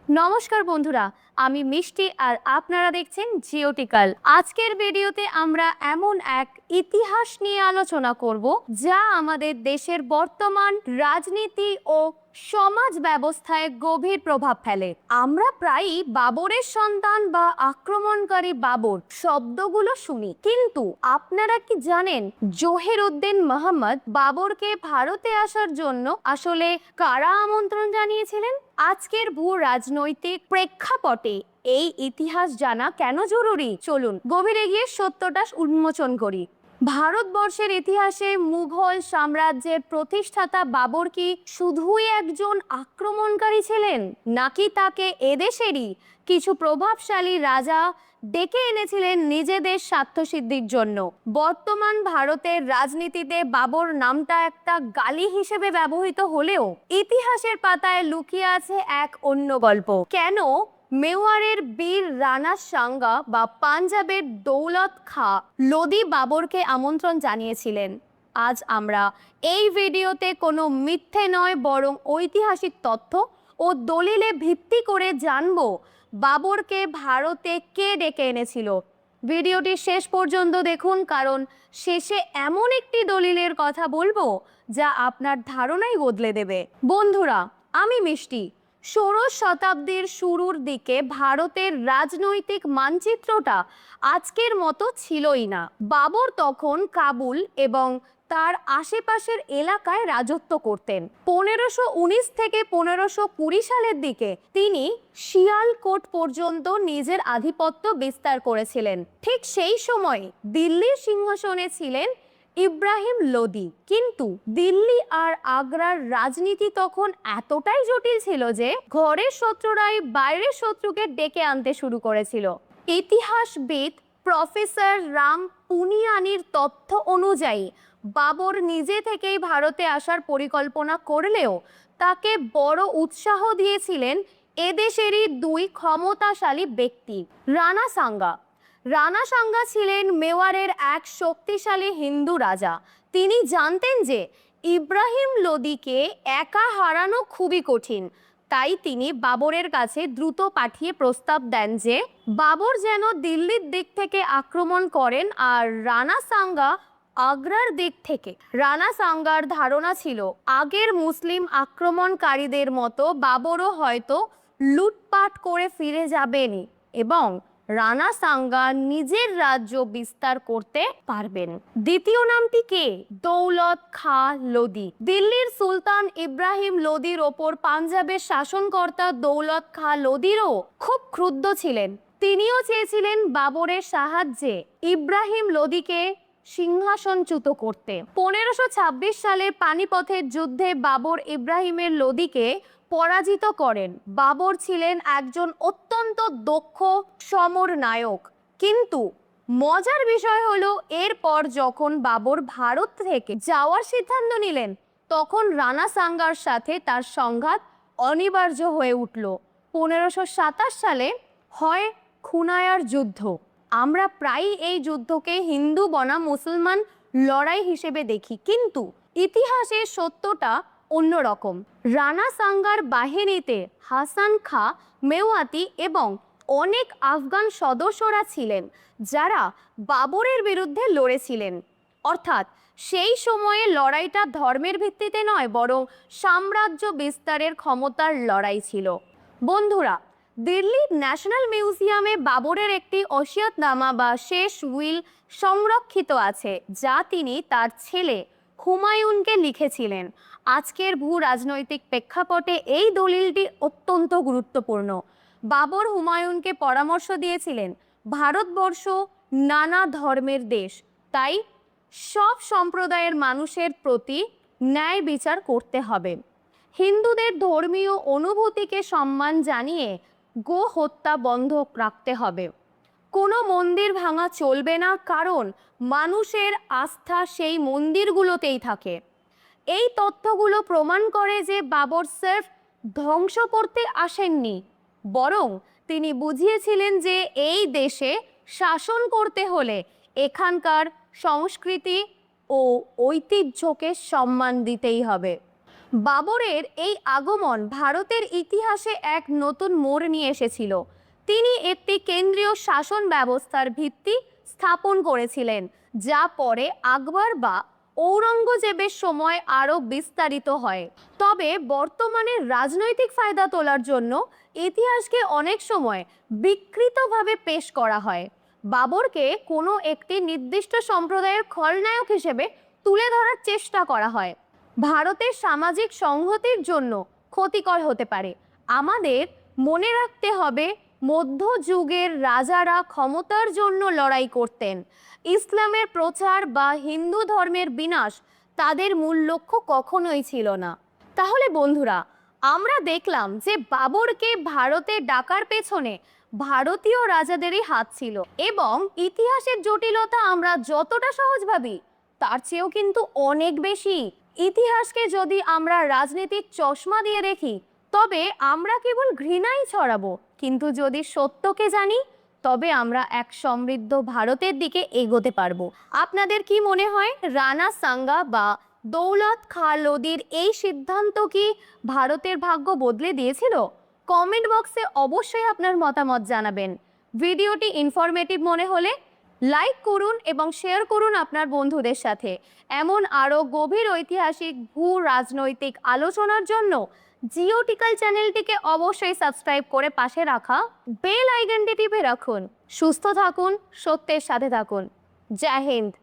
নমস্কার বন্ধুরা, আমি মিষ্টি আর আপনারা দেখছেন জিওটিক্যাল। আজকের ভিডিওতে আমরা এমন এক ইতিহাস নিয়ে আলোচনা করব যা আমাদের দেশের বর্তমান রাজনীতি ও সমাজ ব্যবস্থায় গভীর প্রভাব ফেলে। আমরা প্রায়ই বাবরের সন্তান বা আক্রমণকারী বাবর শব্দগুলো শুনি, কিন্তু আপনারা কি জানেন জহিরউদ্দিন মোহাম্মদ বাবরকে ভারতে আসার জন্য আসলে কারা আমন্ত্রণ জানিয়েছিলেন? আজকের ভূ রাজনৈতিক প্রেক্ষাপটে এই ইতিহাস জানা কেন জরুরি, চলুন গভীরে গিয়ে সত্যটা উন্মোচন করি। ভারতবর্ষের ইতিহাসে মুঘল সাম্রাজ্যের প্রতিষ্ঠাতা বাবর কি শুধুই একজন আক্রমণকারী ছিলেন, নাকি তাকে এদেশেরই কিছু প্রভাবশালী রাজা ডেকে এনেছিলেন নিজেদের স্বার্থসিদ্ধির জন্য? বর্তমান ভারতের রাজনীতিতে বাবর নামটা একটা গালি হিসেবে ব্যবহৃত হলেও ইতিহাসের পাতায় লুকিয়ে আছে এক অন্য গল্প। কেন মেওয়ারের বীর রানা সাঙ্গা বা পাঞ্জাবের দৌলত খাঁ লোদি বাবরকে আমন্ত্রণ জানিয়েছিলেন? আজ আমরা এই ভিডিওতে কোনো মিথ্যে নয়, বরং ঐতিহাসিক তথ্য ও দলিলে ভিত্তি করে জানবো বাবরকে ভারতে কে ডেকে এনেছিল। ভিডিওটি শেষ পর্যন্ত দেখুন, কারণ শেষে এমন একটি দলিলের কথা বলবো যা আপনার ধারণাই বদলে দেবে। বন্ধুরা, আমি মিষ্টি। ষোড়শ শতাব্দীর শুরুর দিকে ভারতের রাজনৈতিক মানচিত্রটা আজকের মতো ছিলই না। বাবর তখন কাবুল এবং তার আশেপাশের এলাকায় রাজত্ব করতেন। 1519 থেকে 1520 সালের দিকে তিনি শিয়ালকোট পর্যন্ত নিজের আধিপত্য বিস্তার করেছিলেন। ঠিক সেই সময় দিল্লির সিংহাসনে ছিলেন ইব্রাহিম লোদি। কিন্তু দিল্লি আর আগ্রার রাজনীতি তখন এতটাই জটিল ছিল যে ঘরের শত্রুরাই বাইরের শত্রুকে ডেকে আনতে শুরু করেছিল। ইতিহাসবিদ প্রফেসর রাম পুনিয়ানির তথ্য অনুযায়ী বাবর নিজে থেকেই ভারতে আসার পরিকল্পনা করলেও তাকে বড় উৎসাহ দিয়েছিলেন এদেশেরই দুই ক্ষমতাশালী ব্যক্তি। রানা সাঙ্গা। রানা সাঙ্গা ছিলেন মেওয়ারের এক শক্তিশালী হিন্দু রাজা। তিনি জানতেন যে ইব্রাহিম লোদিকে একা হারানো খুবই কঠিন, তাই তিনি বাবরের কাছে দ্রুত পাঠিয়ে প্রস্তাব দেন যে বাবর যেন দিল্লির দিক থেকে আক্রমণ করেন আর রানা সাঙ্গা আগ্রার দিক থেকে। রানা সাঙ্গার ধারণা ছিল আগের মুসলিম আক্রমণকারীদের মতো বাবরও হয়তো লুটপাট করে ফিরে যাবেন এবং রানা সাঙ্গা নিজের রাজ্য বিস্তার করতে পারবেন। দ্বিতীয় নামটি কে? দৌলত খাঁ লোদি। দিল্লির সুলতান ইব্রাহিম লোদির ওপর পাঞ্জাবের শাসনকর্তা দৌলত খাঁ লোদিরও খুব ক্রুদ্ধ ছিলেন। তিনিও চেয়েছিলেন বাবরের সাহায্যে ইব্রাহিম লোদিকে সিংহাসনচ্যুত করতে। 1526 সালের পানিপথের যুদ্ধে বাবর ইব্রাহিমের লোদিকে পরাজিত করেন। বাবর ছিলেন একজন অত্যন্ত দক্ষ সমর নায়ক, কিন্তু মজার বিষয় হলো এরপর যখন বাবর ভারত থেকে যাওয়ার সিদ্ধান্ত নিলেন, তখন রানা সাঙ্গার সাথে তার সংঘাত অনিবার্য হয়ে উঠল। 1527 সালে হয় খুনায়ার যুদ্ধ। আমরা প্রায়ই এই যুদ্ধকে হিন্দু বনাম মুসলমান লড়াই হিসেবে দেখি, কিন্তু ইতিহাসের সত্যটা অন্যরকম। রানা সাঙ্গার বাহিনীতে হাসান খাঁ মেওয়াতি এবং অনেক আফগান সদস্যরা ছিলেন যারা বাবরের বিরুদ্ধে লড়েছিলেন। অর্থাৎ সেই সময়ে লড়াইটা ধর্মের ভিত্তিতে নয়, বরং সাম্রাজ্য বিস্তারের ক্ষমতার লড়াই ছিল। বন্ধুরা, দিল্লির ন্যাশনাল মিউজিয়ামে বাবরের একটি ওসিয়তনামা বা শেষ উইল সংরক্ষিত আছে, যা তিনি তার ছেলে হুমায়ুনকে লিখেছিলেন। আজকের ভূ রাজনৈতিক প্রেক্ষাপটে এই দলিলটি অত্যন্ত গুরুত্বপূর্ণ। বাবর হুমায়ুনকে পরামর্শ দিয়েছিলেন, ভারতবর্ষ নানা ধর্মের দেশ, তাই সব সম্প্রদায়ের মানুষের প্রতি ন্যায় বিচার করতে হবে। হিন্দুদের ধর্মীয় অনুভূতিকে সম্মান জানিয়ে গো হত্যা বন্ধ রাখতে হবে। কোনো মন্দির ভাঙা চলবে না, কারণ মানুষের আস্থা সেই মন্দিরগুলোতেই থাকে। এই তথ্যগুলো প্রমাণ করে যে বাবর সির্ফ ধ্বংস করতে আসেননি, বরং তিনি বুঝিয়েছিলেন যে এই দেশে শাসন করতে হলে এখানকার সংস্কৃতি ও ঐতিহ্যকে সম্মান দিতেই হবে। বাবরের এই আগমন ভারতের ইতিহাসে এক নতুন মোড় নিয়ে এসেছিল। তিনি একটি কেন্দ্রীয় শাসন ব্যবস্থার ভিত্তি স্থাপন করেছিলেন, যা পরে আকবর বা ঔরঙ্গজেবের সময় আরও বিস্তারিত হয়। তবে বর্তমানে রাজনৈতিক ফায়দা তোলার জন্য ইতিহাসকে অনেক সময় বিকৃতভাবে পেশ করা হয়। বাবরকে কোনো একটি নির্দিষ্ট সম্প্রদায়ের খলনায়ক হিসেবে তুলে ধরার চেষ্টা করা হয়। ভারতের সামাজিক সংহতির জন্য ক্ষতিকর হতে পারে। আমাদের মনে রাখতে হবে, মধ্যযুগের রাজারা ক্ষমতার জন্য লড়াই করতেন। ইসলামের প্রচার বা হিন্দু ধর্মের বিনাশ তাদের মূল লক্ষ্য কখনোই ছিল না। তাহলে বন্ধুরা, আমরা দেখলাম যে বাবরকে ভারতে ডাকার পেছনে ভারতীয় রাজাদেরই হাত ছিল, এবং ইতিহাসের জটিলতা আমরা যতটা সহজ ভাবি তার চেয়েও কিন্তু অনেক বেশি। ইতিহাসকে যদি আমরা রাজনীতির চশমা দিয়ে দেখি তবে আমরা কেবল ঘৃণাই ছড়াবো, কিন্তু যদি সত্যকে জানি তবে আমরা এক সমৃদ্ধ ভারতের দিকে এগোতে পারবো। আপনাদের কি মনে হয়, রানা সাঙ্গা বা দৌলত খাঁ লোদির এই সিদ্ধান্ত কি ভারতের ভাগ্য বদলে দিয়েছিল? কমেন্ট বক্সে অবশ্যই আপনার মতামত জানাবেন। ভিডিওটি ইনফরমেটিভ মনে হলে লাইক করুন এবং শেয়ার করুন আপনার বন্ধুদের সাথে। এমন আরও গভীর ঐতিহাসিক ভূ রাজনৈতিক আলোচনার জন্য জিওটিক্যাল চ্যানেলটিকে অবশ্যই সাবস্ক্রাইব করে পাশে রাখা বেল আইকনটি টিপে রাখুন। সুস্থ থাকুন, সত্যের সাথে থাকুন। জয় হিন্দ।